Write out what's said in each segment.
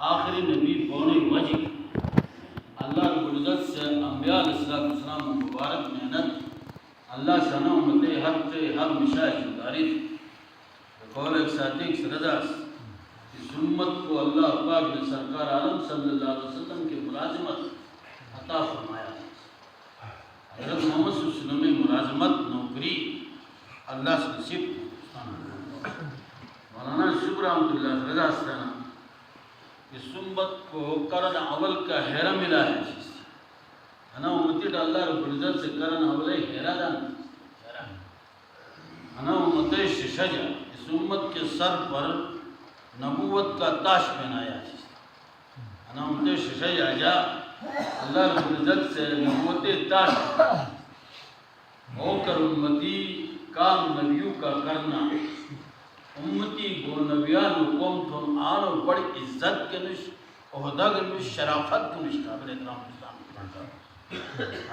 آخری نبی بونے وجہ اللہ رب العزت سے انبیاء علیہ السلام مبارک محنت اللہ شانہ امتے ہر مشاہد داری قول ایک ساتھی ایک سرداس اس امت کو اللہ پاک نے سرکار عالم صلی اللہ علیہ وسلم کی ملازمت عطا فرمایا. حضرت محمد صلی اللہ علیہ وسلم میں ملازمت نوکری اللہ سے نصیب. مولانا شکر رحمۃ اللہ رضا استانا اس امت کو کرن اول کا ہیرا ملا ہے. انا امتی دا اللہ رب العزت سے کرن اول ہیرا دان انا امت ششجا اس امت کے سر پر نبوت کا تاج پہنایا. انا امت ششجا جا اللہ رب العزت سے نبوت تاج ہو کر امتی کام نبیوں کا کرنا. امتی گو نبیان و قوم تھون آنو بڑی عزت کے نش عہدہ کے نش شرافت کے نش قابل اکرام اسلام.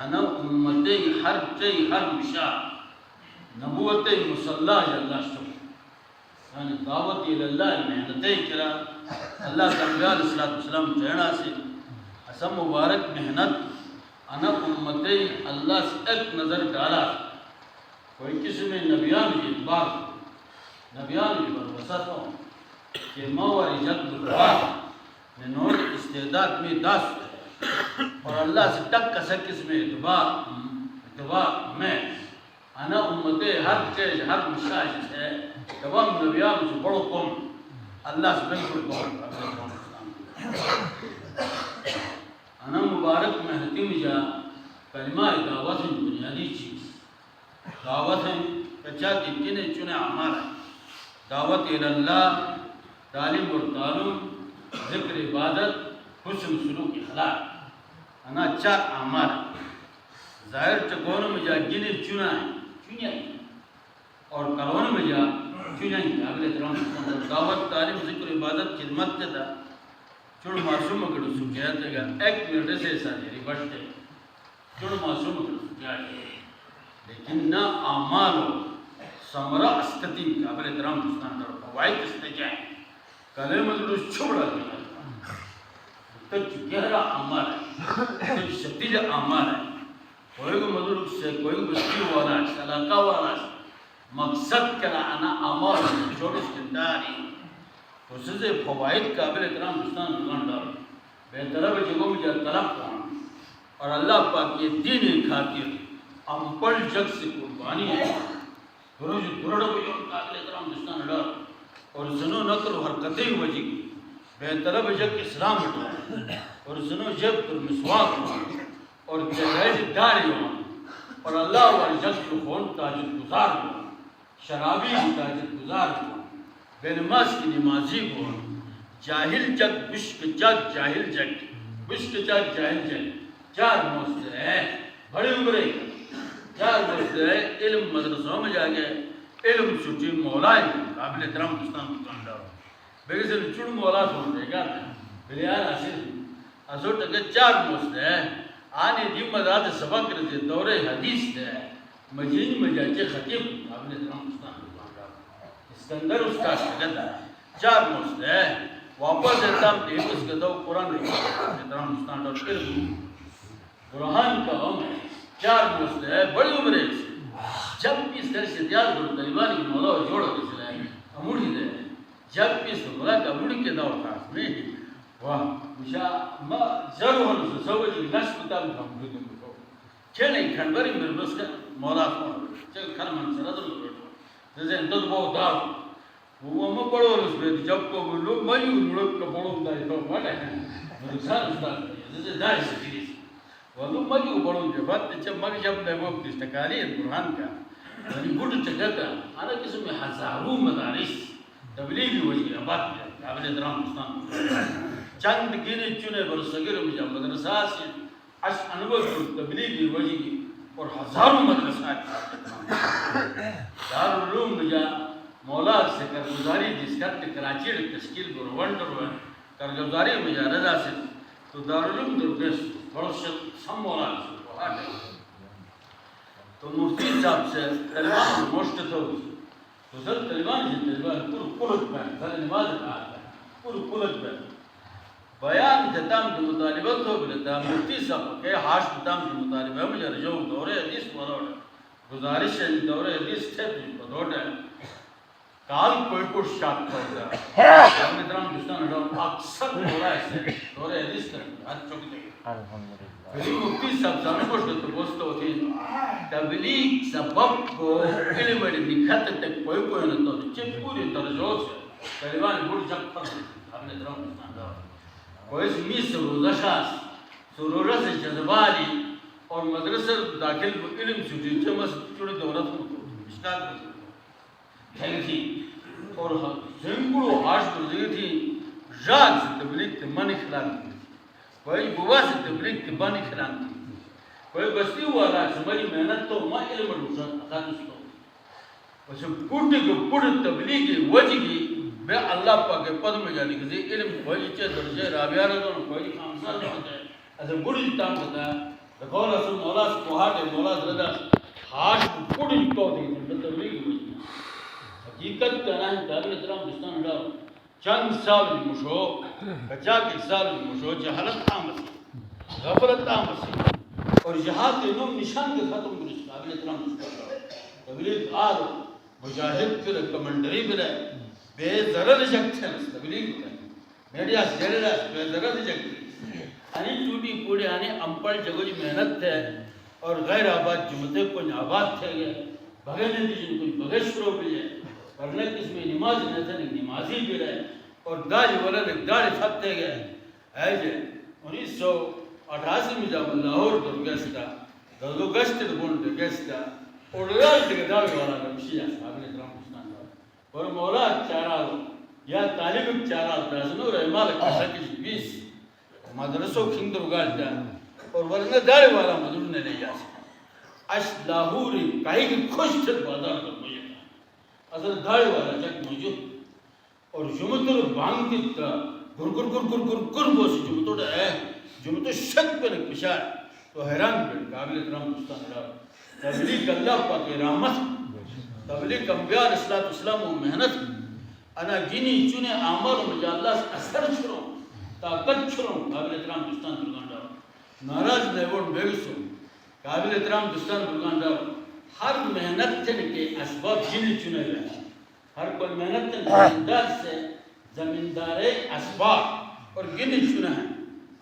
انا امتی ہر چی ہر مشاہ نبوت مسلح اللہ شکر یعنی دعوت اللہ محنتیں کرا اللہ کا انبیاء علیہ السلام چہنا سے اسم مبارک محنت. انا امتی اللہ سے ایک نظر ڈالا کوئی کسی میں نبیان کی اتبار نبیان کی بروسط ہوں کہ مواری جد القرآن میں نور استعداد میں داست ہے اور اللہ سے ٹک کسک اس میں اتبار میں انا امتی ہر چیز ہر مشاہد ہے تمام نبیان سے بڑو قوم اللہ سے بالکل قوم. انا مبارک محنتی میں جا کلمہ دعوت ہیں بنیادی چیز دعوت ہیں کچھا جنہیں چنے عمال ہے دعوت اللہ تعلیم اور تعلم ذکر عبادت حسن سلوک اخلاق. انا چار اعمال ظاہر چکون میں جا جنہیں چنا ہے اور کلون میں جا چنا ہے قابل احترام دعوت تعلیم ذکر عبادت خدمت کے تھا چڑ معصوم اکڑو سکھیات ہے گا ایک منٹ سے ایسا جیری بڑھتے چڑ معصوم اکڑو سکھیات ہے لیکن نا اعمال سمرہ استطیم قابل احترام دوستان در فوائد استجائیں کلمہ درست چھوڑا دیا تک گہرا اعمال ہے تک شدید اعمال ہے. کوئی کو مدرک سے کوئی کو بستی والا ہے علاقہ والا ہے مقصد کنا انا اعمال جوڑس کنداری اس سے فوائد قابل احترام دوستان دکان دار بہترہ جگہوں میں جا طلب کون اور اللہ پاک یہ دین خاطر امپل جگ سے قربانی ہے روز درڑ کو یوں قابل احترام دوستان ڈار اور زنو نقل و حرکتیں وجہ کی بہترہ جگ اسلام اٹھا اور زنو جب پر مسواق ہوا اور جہیز داری ہوا اور اللہ والی جگ کو خون تاجد گزار ہوا شرابی کی تاجد گزار ہوا بے نماز کی نمازی ہوا جاہل جگ بشک جگ جاہل جگ بشک جگ جاہل جگ چار موسط ہے بڑی عمرے چار موسط ہے علم مدرسوں میں جا گئے علم سوچی مولائی قابل احترام دوستان دکان دارو بیگے سے چڑ مولا سوچتے گا بلیار حاصل اسو ٹکے چار موسط ہے آنے دی مدرات سبق رضی دور حدیث ہے مجین مجاچے خطیب قابل احترام دوستان دکان دارو اسکندر اس کا شکت ہے چار موسط ہے واپس احترام دیکھ اس کے دو قرآن رہی احترام دوستان دارو علم قرآن کا ہم چار موسط ہے بڑی عمرے سے جب بھی اس طرح سے تیار کرو طالبان کی مولا و جوڑا کے سلائے اموڑی دے جب بھی اس مولا کا اموڑی کے دور خاص میں واہ مشاہ ما ضرور ہم سے سوچ کی نشت کتاب ہم دودوں کو چھنے کھنبری میرے بس کا مولا سوڑا چل کھن من سرد رو بیٹھو جیسے اندد بہت دار وہ ہم پڑھو رس بیٹھ جب کو لوگ مجھو ملک کا پڑھو دائی تو مانا ہے مدرسان استاد جیسے دائی سے فیریس وہ لوگ مجھو پڑھو جو بات جب مگ جب نے وہ استقالی ہے قرآن کا یعنی گھٹ چکتا آنا کسی میں ہزاروں مدارس تبلیغی وجہ آباد میں قابل احترام دوستان چند گینے چنے برسگر میں جب مدرسہ سے اش انور تبلیغی وجہ کی اور ہزاروں مدرسہ دارالعلوم میں جا مولا سے کرگزاری جس کرتے کراچی تشکیل کو روانڈر ہوئے کرگزاری میں جا رضا سے تو دارالعلوم درگیس برسل سم مولا سے وہاں گئے تو مفتی صاحب سے طالبان مشتت ہو گئی تو سر طالبان جی طالبان پور کلت بین سر نماز کہا ہے پور کلت بین بیان تتام کے مطالبت ہو بلتا مفتی صاحب کہ ہاش تتام کے مطالبہ مجھے رجوع دور حدیث پڑھوڑ گزارش ہے دور حدیث تھے پڑھوڑ ہے کال کوئی کوئی شاک کرتا ہے ہم اترام جستان اڈھا اکثر ہو رہا ہے دور حدیث کرتا ہے چوک دے پھر مفتی صاحب سامنے کچھ تو بوستا ہوتی تبلیغ سبب کو علم نکھت تک کوئی کوئی نہ تو چپ پوری ترجوع سے طالبان بڑھ جب پھر ہم نے اترام جستان اڈھا کوئی سمی سروزہ شاس سروزہ سے جذبالی اور مدرسہ داخل علم سجید چمس چوڑے دورت ہوتا اشتاد ہوتا ہے تھی اور زنگلو ہاش بردگی تھی راگ سے تبلیغ کے من اخلان تھی کوئی بوا سے تبلیغ کے من اخلان تھی کوئی بستی ہوا راگ سے بڑی محنت تو ماں علم روزہ خانس تو ویسے پوٹی کو پوڑ تبلیغی وجگی بے اللہ پاک پد میں جانے کسی علم کوئی چے درجے رابیار دونوں کوئی خامسان نہیں ہوتا ہے ایسے بڑی جتام ہوتا ہے دکھول رسول مولا سے کوہاٹے مولا زردہ ہاش بڑی جتو دیتے ہیں تبلیغی وجگی حقیقت کہنا ہے قابل احترام دوستان اڈھا چند سال مشو بچا کے سال مشو جہالت آمد غفلت آمد اور جہاد کے نوم نشان کے ختم کرنے قابل احترام دوستان اڈھا تبلیغ آل مجاہد کر کمنڈری برے بے ضرر جگتے ہیں تبلیغ کریں میڈیا سیرے رہا بے ضرر جگتے آنی ٹوٹی پوڑی آنی امپل جگو جی محنت تھے اور غیر آباد جمعتے کچھ آباد تھے گئے بھگے نہیں جن کچھ بھگے شروع بھی ہے پڑھنے کس میں نماز نہیں تھا نمازی بھی رہے اور داڑی والا نے داڑی پھتے گئے ایجے 1988 میں جب لاہور در گستا دردو گشت بونڈ گستا اور ریال دیکھ داڑی والا رمشیہ صاحب نے درام حسنان اور مولا چارال یا طالب چارال تازنو رحمال کشا کش 20 مدرسوں کھندر اگالتا اور ورنہ داڑی والا مدر نے لے جا سکتا اش لاہوری کہیں کہ خوش چھت بازار پر مجھے اصل داڑی والا چک موجود اور جمعتر بانگ دیتا گر گر گر گر گر گر بوسی جمعتر ہے جمعتر شک پر ایک پشار تو حیران پر قابل احترام دوستان رہا تبلیغ اللہ پاک رحمت تبلیغ انبیاء علیہ السلام و محنت انا گینی چونے آمار و مجھا اللہ سے اثر چھروں طاقت چھروں قابل احترام دوستان درگان رہا ناراض نیوڑ بیگسوں قابل احترام دوستان درگان رہا ہر محنت کے اسباب گینی چنے رہے ہر کوئی محنت زمیندار سے زمیندار اسباب اور گینی چنے ہیں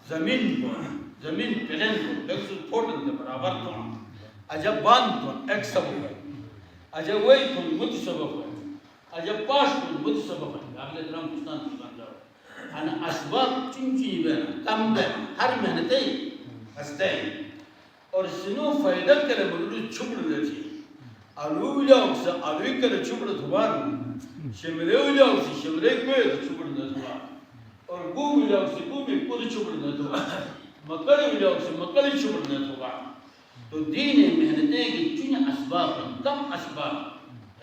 زمین کو زمین پلین کو ایک سو پھوٹن دے برابر تو عجب باند تو ایک سبب ہے عجب وہی تو مجھ سبب ہے عجب پاش تو مجھ سبب ہے قابل احترام دوستان درگان رہا انا اسباب چنچی بینا کم بینا ہر محنتے ہستے ہیں اور سنو فائدہ کرے مدلو چھپڑ دیتی علوی جاؤ سے علوی کرے چھپڑ دھبار شمرے ہو جاؤ سے شمرے کوئے چھپڑ دھبار اور گوم جاؤ سے گومی کود چھپڑ دھبار مکڑی ہو جاؤ سے مکڑی چھپڑ دھبار تو دین محنتیں کی چن اسباب کم اسباب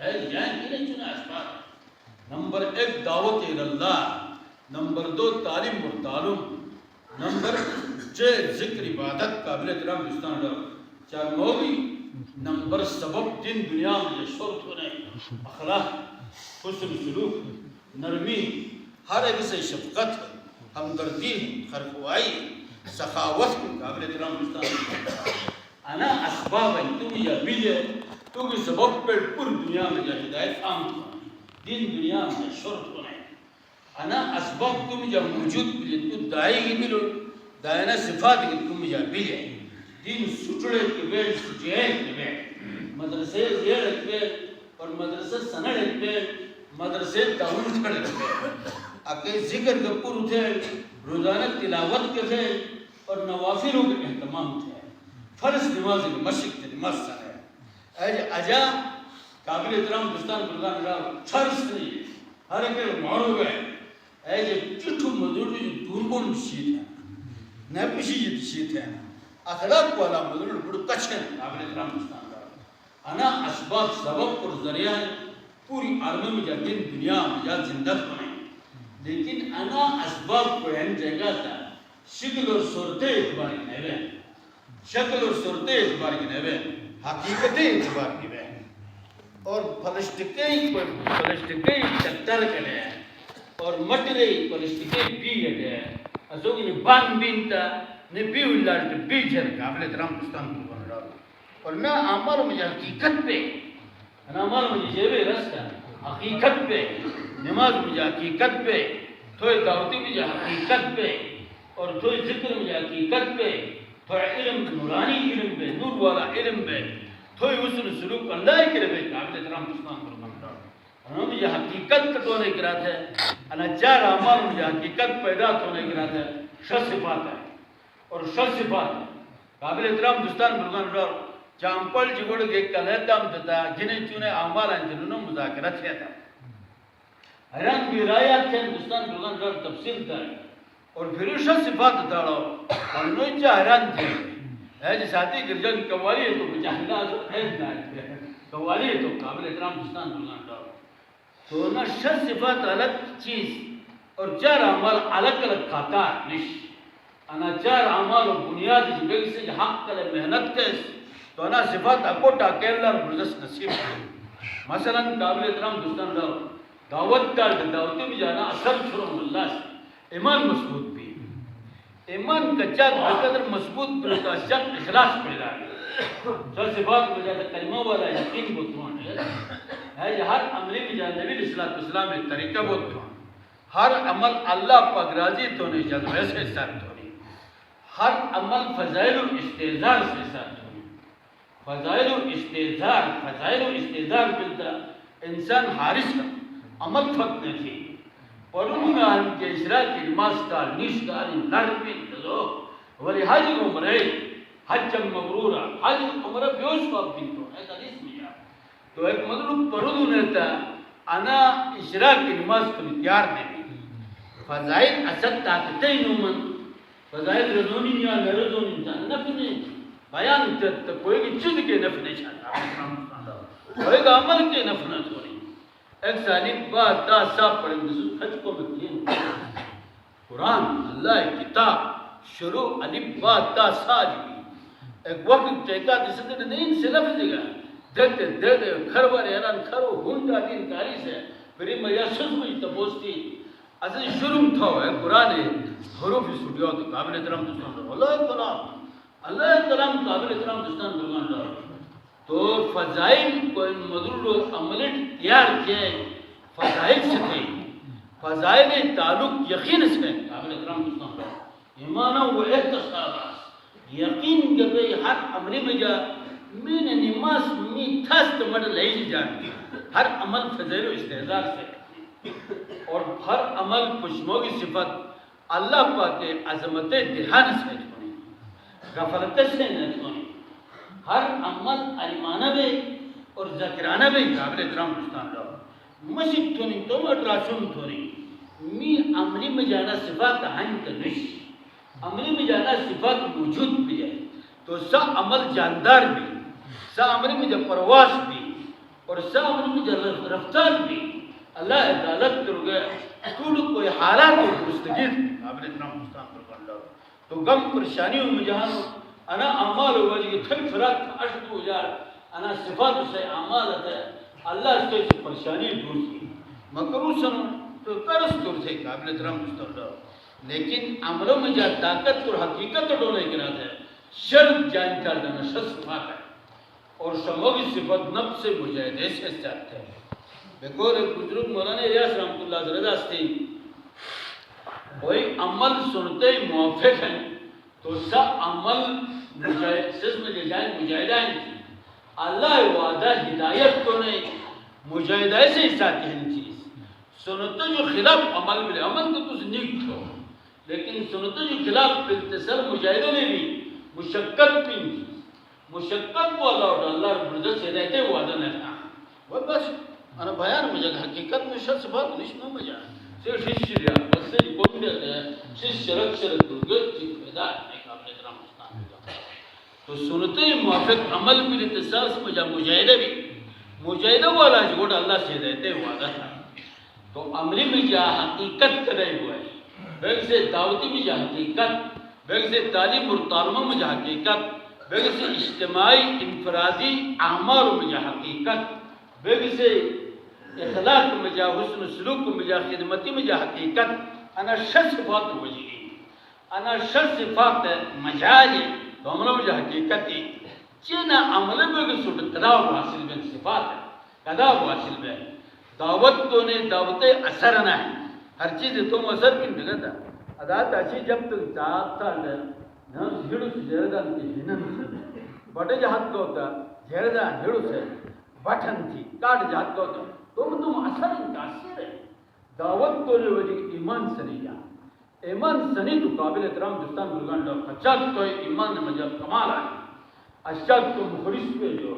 ہے جائیں گے چن اسباب نمبر 1 دعوت اللہ نمبر 2 تعلیم اور تعلم نمبر 6 ذکر عبادت قابل احترام دوستان رہا چار موگی نمبر سبب دین دنیا میں شرط ہونے اخلاق حسن سلوک نرمی ہر ایک سے شفقت ہمدردی خرخوائی سخاوت قابل احترام دوستان انا اسباب ہیں تم یا بیلے تو کی سبب پر پور دنیا میں جا ہدایت عام دین دنیا میں شرط ہونے انا اسباب تم یا موجود بلے تو دائی گی ملو دائنا صفات کی تم یا بیلے دین سٹڑے کے بیل سٹڑے کے بیل مدرسے زیر ایک بیل اور مدرسے سنڑ ایک بیل مدرسے تاون کھڑ ایک بیل اکے ذکر کے پر تھے روزانہ تلاوت کے تھے اور نوافلوں کے احتمام تھے فرض نماز کے مشق کے نماز سارے ایج اجا قابل احترام دوستان بلدان رہا چھرس نہیں ہر ایک مارو گئے ایج چٹھو مدر جو دوربون شیط ہے نیپشی جیت شیط ہے اخلاق والا مدر بڑو کچھ ہے قابل احترام دوستان رہا انا اسباب سبب اور ذریعہ پوری عالم میں جا دن دنیا میں جا زندت بنے لیکن انا اسباب کو این جگہ تھا شکل اور صورت اعتبار کی نوے شکل اور صورت اعتبار کی نوے حقیقت اعتبار کی نوے اور فلسٹکی چکتر کرے اور مٹرے فلسٹکی بھی گئے اسوگی نے بان بینتا نے بیو اللہ تے بیجر قابل احترام دوستان کو بن رہا اور نہ عمل مجھے حقیقت پہ نہ عمل مجھے جیبے رستہ حقیقت پہ نماز مجھے حقیقت پہ تھوڑے دعوتی مجھے حقیقت پہ اور تھوڑے ذکر مجھے حقیقت پہ تھوڑے علم نورانی علم پہ نور والا علم پہ تھوڑے حسن سلوک اللہ کے ربے قابل احترام دوستان کو بن رہا انہوں مجھے حقیقت کٹونے کی رات ہے انہا چار عمال مجھے حقیقت پیدا ہونے کی رات ہے شر صفات ہے اور شر صفات ہے قابل احترام دوستان برگان رہا چامپل جگوڑ کے کلیتام دتا جنہیں چونے عمال انجنوں مذاکرت ہے تھا حیران بھی رایات تھے دوستان برگان رہا تفصیل تھا اور پھر شر صفات دتا رہا اور انہوں چاہ حیران تھے ہے جس آتی گرجن قوالی ہے تو مجاہدہ تو حید نہ قوالی ہے تو قابل احترام دوستان برگان رہا تو نہ شر صفات الگ چیز اور چار عمال الگ الگ خاطار نش انا چار عمال و بنیاد جبیل سے حق کل محنت کس تو انا صفات اکوٹا کیلر برزس نصیب مثلا قابل احترام دوستان رہا دعوت کار دعوتی بھی جانا اثر چھوڑوں اللہ سے ایمان مضبوط بھی ایمان کا چاک بقدر مضبوط برتا شک اخلاص پیدا ہے صفات میں جاتا کلمہ والا یقین بطرون ہے ہر عملی میں جانا نبی صلی اللہ علیہ وسلم ایک طریقہ بطرون ہر عمل اللہ پاک راضی تو نہیں جاتا ویسے ساتھ ہونی ہر عمل فضائل و استعزار سے ساتھ ہونی فضائل و استعزار بلتا انسان حارس کا عمل فقط نہیں تھی پرونی میں آن کے اشراق کی نماز کار نیشکار لڑپین دلو ولی حج عمرے حج مبرورہ حج عمرہ بیوش فاق بنتوں ہے حدیث میں جا تو ایک مطلب پرونی نہتا انا اشراق کی نماز کو تیار نہیں فضائل اصد طاقتیں نومن فضائل رضونی یا نرزونی انسان نفنے بیان تت کوئی کی چند کے نفنے چاہتا کوئی کا عمل کے نفنہ تھوڑی ایک سالب بات تا صاحب پڑھیں نسوس خج کو مکلین قرآن اللہ کتاب شروع علب بات تا سالبی ایک وقت چیکا دستے نہیں سے لفظ گا دیتے دیتے کھروار ایران کھرو ہنڈا دین کاری سے پھر میں سوچ مجھ تپوستی اصلی شروع تھا ہے قرآن حروف سٹیو تو قابل احترام دوستان اللہ کلام قابل احترام دوستان درگان رہا تو فضائل کو مدرل و عملت تیار کیے فضائل سے تھے فضائل تعلق یقین سے قابل احترام دوستان رہا ایمانہ و احتساب یقین کہ بھئی ہر عملی میں جا میں نے نماز میں تھست مڈل ہے جانے ہر عمل فضائل و استعزار سے اور ہر عمل پشموں کی صفت اللہ پاک کے عظمت دہان سے چھوڑی غفلت سے نہ چھوڑی ہر عمل علمانہ بے اور ذکرانہ بے قابل احترام دوستان رہا مشک تھونی تو اٹراشن تھونی می عملی میں جانا صفات ہنک نش عملی میں جانا صفات موجود بھی ہے تو سا عمل جاندار بھی سا عملی میں جب پرواز بھی اور سا عملی میں جب رفتار بھی اللہ عدالت کر گیا تو کوئی حالات و درستگیر قابل احترام دوستان پر کر لو تو غم پریشانیوں میں جہاں انا اعمال ہوا جی تھل فرات اشد ہو جا انا صفات سے اعمال ہے اللہ اس سے پریشانی دور کی مکرو سنو تو قرض دور سے قابل احترام دوستان لو لیکن عملوں میں جہاں طاقت اور حقیقت ڈولے کی رات ہے شرط جان کر دینا شر صفات ہے اور شموگی صفت نفس سے مجاہدے سے چاہتے ہیں بکور ایک بزرگ مولانا ریاض رحمت اللہ رضا ستی کوئی عمل سنتے موافق ہیں تو سا عمل مجاہدائیں کی اللہ وعدہ ہدایت کو نہیں مجاہدہ سے ساتھ ہیں چیز سنتے جو خلاف عمل ملے عمل تو کچھ نیک تھو لیکن سنتے جو خلاف بالتصر مجاہدوں نے بھی مشقت پین کی مشقت کو اللہ رب العزت سے رہتے وعدہ نہ تھا وہ بس انا بیان مجھے حقیقت میں شخص بات نشنو مجھے سے شیشریا بس سے کون دیتا ہے شیش شرک درگت چیز پیدا ہے قابل احترام دوستان تو سنتے موافق عمل بھی اتصاص مجھے مجاہدہ بھی مجاہدہ والا جو اللہ سے رہتے وعدہ تھا تو عملی میں جا حقیقت کرے ہوئے بیگ سے دعوتی میں جا حقیقت بیگ سے تعلیم اور تعلمہ میں جا حقیقت بیگ سے اجتماعی انفرادی اعمال میں جا حقیقت بیگ سے اخلاق میں جا حسن سلوک میں جا خدمتی میں جا حقیقت انا شخص بات وجہی انا شر صفات مجالی تو عملہ مجھے حقیقتی چینا عملہ بگی سوٹ قداو حاصل بے صفات ہے قداو حاصل بے دعوت تو نے دعوت اثر نہ ہے ہر چیز تم اثر بھی نہیں لگتا ادا تاچی جب تک جاتا ہے نام ہیڑو سے جردان کی ہنن بڑے جہاد کو ہوتا جردان ہیڑو سے بٹھن تھی کاٹ جہاد کو ہوتا تم اثر تاثیر ہے دعوت تو نے وجہ ایمان سنیا ایمان سنی تو قابل احترام دستان بلگان لوگ اچھا تو ایمان مجھے کمال آئے اچھا تو مخلص پہ جو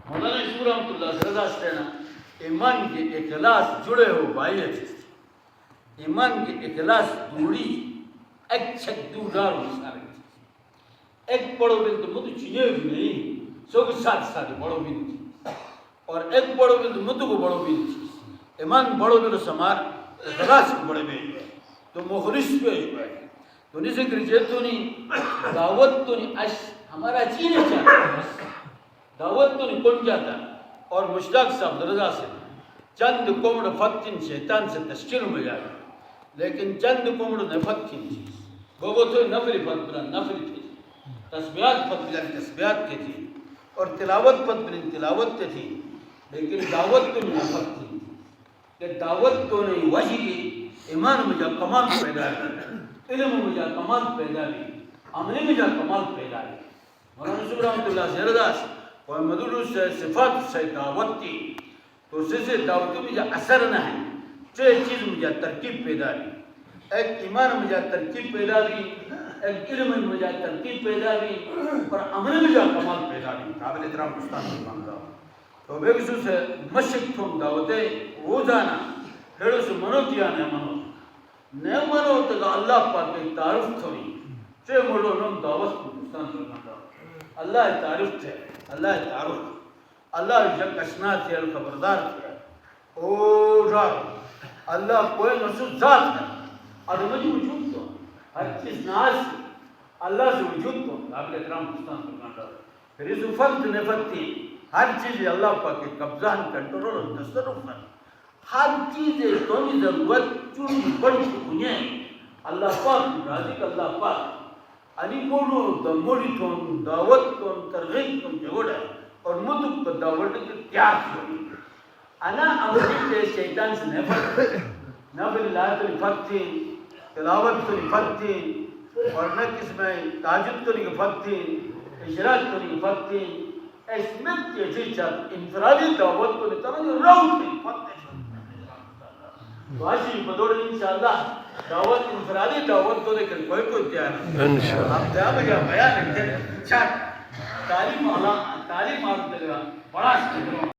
مولانا اسور رحمت اللہ سرزا سٹینا ایمان کے اخلاص جڑے ہو بھائی چیز ایمان کے اخلاص دوری ایک چھک دودار ہو سارے ایک بڑو بلد مدو چیئے بھی نہیں سو کے ساتھ ساتھ بڑو بلد اور ایک بڑو بلد مدو کو بڑو بلد ایمان بڑو بلد سمار اخلاص کو بڑے بلد تو مخلص پہ ہے تو نہیں ذکر جیتو نہیں دعوت تو نہیں ہمارا چینے چاہتا دعوت تو نہیں کون جاتا اور مشتاق صاحب درزہ سے چند کومڑ فتن شیطان سے تشکیل میں جائے لیکن چند کومڑ نے فتن چیز وہ تو نفری فت بلن نفری تھی تسبیحات فت بلن تسبیحات کے تھی اور تلاوت فت بلن تلاوت کے تھی لیکن دعوت تو نہیں فت تھی کہ دعوت تو نہیں وحی ایمان مجھا کمال پیدا ہے علم مجھا کمال پیدا ہے عملی مجھا کمال پیدا ہے مولانا اسور رحمت اللہ زیرداس اور مدلو سے صفات سے دعوت تھی تو اسے سے دعوت مجھا اثر نہ ہے چھ چیز مجھا ترکیب پیدا ہے ایک ایمان مجھا ترکیب پیدا بھی ایک علم مجھا ترکیب پیدا بھی اور عملی مجھا کمال پیدا بھی قابل احترام استاد مانگا تو بے کسو سے مشک تھوم دعوتے روزانہ ہیڑو سے منو کیا نہ منو تو اللہ پاک ایک تعارف تھوڑی چھے مڑو نم دعوت کو دستان سرکھاندہ اللہ تعارف تھے اللہ تعارف اللہ جب اشنات ہے خبردار تھے او رار اللہ کوئی نصف ذات ہے اور مجھے وجود تو ہر چیز ناز اللہ سے وجود تو قابل احترام دستان سرکھاندہ پھر اس فرد نفت تھی ہر چیز اللہ پاک کے قبضہ کنٹرول اور تصرف ہے ہر چیز تونی ضرورت چونی بڑی دنیا اللہ پاک راضی اللہ پاک علی بولو دا مولی تون دعوت تون ترغیب تون جوڑا اور مدک پر دعوت کے تیار ہوئی انا امری کے شیطان سے نفت نفل اللہ تو نفت تھی تلاوت تو نفت تھی اور نہ کس میں تاجد تو نفت تھی اشراق تو نفت تھی اسمت کے چیز چاہت انفرادی دعوت تو نفت تھی روح تھی نفت تھی واجی بدور انشاءاللہ دعوت انفرادی دعوت تو لیکن کوئی تیار ہے انشاءاللہ آپ تیار میں کیا بیان ہے چاہت تعلیم آلہ تعلیم آلہ بڑا شکر